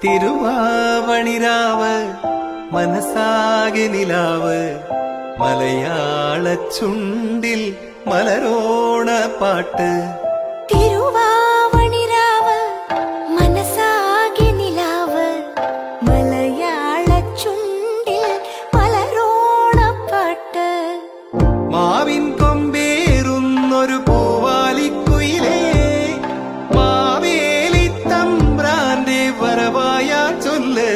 തിരുവാവണിരാവ് മനസ്സാകെ നിലാവ് മലയാള ചുണ്ടിൽ മലരോണ പാട്ട്. തിരുവാവണിരാവ് മനസ്സാകെ നിലാവ് മലയാള ചുണ്ടിൽ മലരോണപ്പാട്ട്. മാവിൻ കൊമ്പേറുന്നൊരു പൂവാലിക്കുയിലേ മാവേലി തമ്പ്രാന്റെ വരവായ ചൊല്ല്.